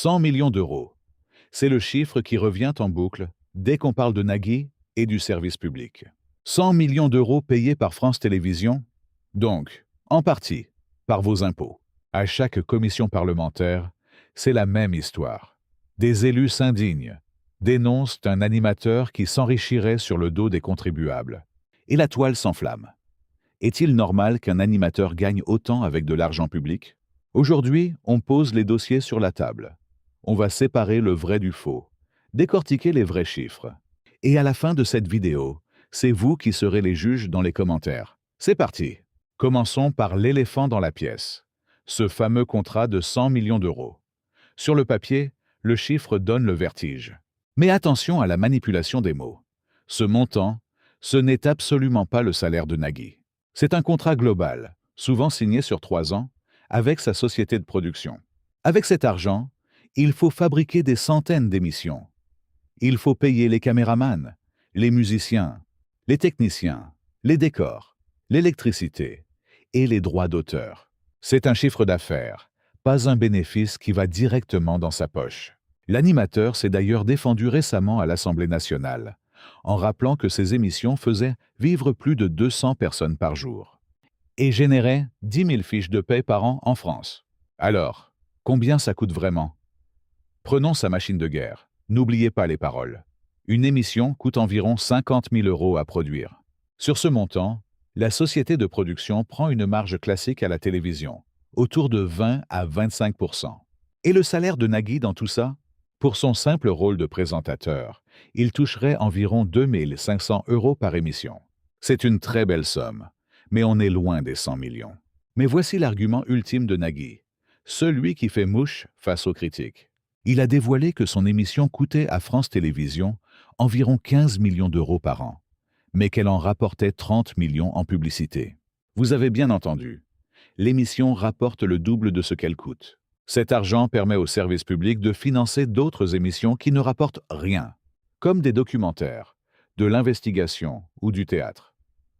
100 millions d'euros. C'est le chiffre qui revient en boucle dès qu'on parle de Nagui et du service public. 100 millions d'euros payés par France Télévisions, donc, en partie, par vos impôts. À chaque commission parlementaire, c'est la même histoire. Des élus s'indignent, dénoncent un animateur qui s'enrichirait sur le dos des contribuables. Et la toile s'enflamme. Est-il normal qu'un animateur gagne autant avec de l'argent public? Aujourd'hui, on pose les dossiers sur la table. On va séparer le vrai du faux, décortiquer les vrais chiffres. Et à la fin de cette vidéo, c'est vous qui serez les juges dans les commentaires. C'est parti! Commençons par l'éléphant dans la pièce, ce fameux contrat de 100 millions d'euros. Sur le papier, le chiffre donne le vertige. Mais attention à la manipulation des mots. Ce montant, ce n'est absolument pas le salaire de Nagui. C'est un contrat global, souvent signé sur 3 ans, avec sa société de production. Avec cet argent, il faut fabriquer des centaines d'émissions. Il faut payer les caméramans, les musiciens, les techniciens, les décors, l'électricité et les droits d'auteur. C'est un chiffre d'affaires, pas un bénéfice qui va directement dans sa poche. L'animateur s'est d'ailleurs défendu récemment à l'Assemblée nationale, en rappelant que ses émissions faisaient vivre plus de 200 personnes par jour et généraient 10 000 fiches de paie par an en France. Alors, combien ça coûte vraiment? Prenons sa machine de guerre. N'oubliez pas les paroles. Une émission coûte environ 50 000 euros à produire. Sur ce montant, la société de production prend une marge classique à la télévision, autour de 20 à 25%. Et le salaire de Nagui dans tout ça? Pour son simple rôle de présentateur, il toucherait environ 2 500 euros par émission. C'est une très belle somme, mais on est loin des 100 millions. Mais voici l'argument ultime de Nagui, celui qui fait mouche face aux critiques. Il a dévoilé que son émission coûtait à France Télévisions environ 15 millions d'euros par an, mais qu'elle en rapportait 30 millions en publicité. Vous avez bien entendu, l'émission rapporte le double de ce qu'elle coûte. Cet argent permet au service public de financer d'autres émissions qui ne rapportent rien, comme des documentaires, de l'investigation ou du théâtre.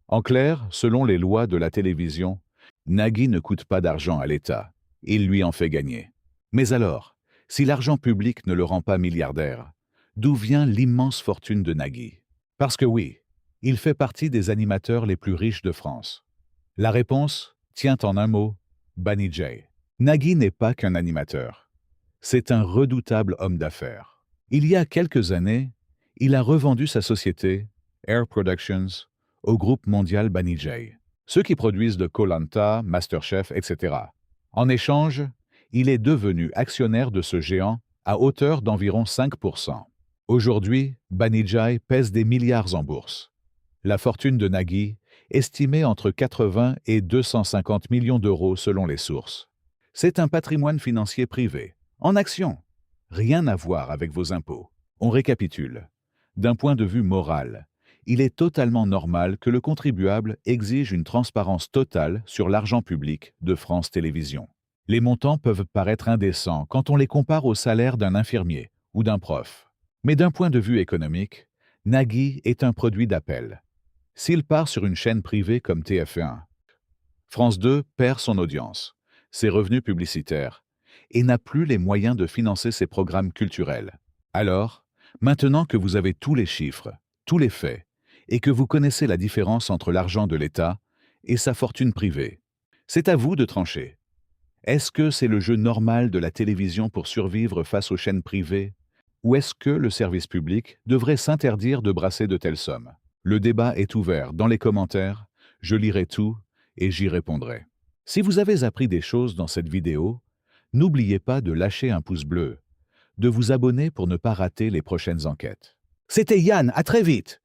En clair, selon les lois de la télévision, Nagui ne coûte pas d'argent à l'État, il lui en fait gagner. Mais alors, si l'argent public ne le rend pas milliardaire, d'où vient l'immense fortune de Nagui? Parce que oui, il fait partie des animateurs les plus riches de France. La réponse tient en un mot, Banijay. Nagui n'est pas qu'un animateur. C'est un redoutable homme d'affaires. Il y a quelques années, il a revendu sa société, Air Productions, au groupe mondial Banijay, ceux qui produisent de Koh-Lanta, MasterChef, etc. En échange, il est devenu actionnaire de ce géant à hauteur d'environ 5%. Aujourd'hui, Banijay pèse des milliards en bourse. La fortune de Nagui, estimée entre 80 et 250 millions d'euros selon les sources. C'est un patrimoine financier privé, en action. Rien à voir avec vos impôts. On récapitule. D'un point de vue moral, il est totalement normal que le contribuable exige une transparence totale sur l'argent public de France Télévisions. Les montants peuvent paraître indécents quand on les compare au salaire d'un infirmier ou d'un prof. Mais d'un point de vue économique, Nagui est un produit d'appel. S'il part sur une chaîne privée comme TF1, France 2 perd son audience, ses revenus publicitaires, et n'a plus les moyens de financer ses programmes culturels. Alors, maintenant que vous avez tous les chiffres, tous les faits, et que vous connaissez la différence entre l'argent de l'État et sa fortune privée, c'est à vous de trancher. Est-ce que c'est le jeu normal de la télévision pour survivre face aux chaînes privées, ou est-ce que le service public devrait s'interdire de brasser de telles sommes? Le débat est ouvert dans les commentaires, je lirai tout et j'y répondrai. Si vous avez appris des choses dans cette vidéo, n'oubliez pas de lâcher un pouce bleu, de vous abonner pour ne pas rater les prochaines enquêtes. C'était Yann, à très vite!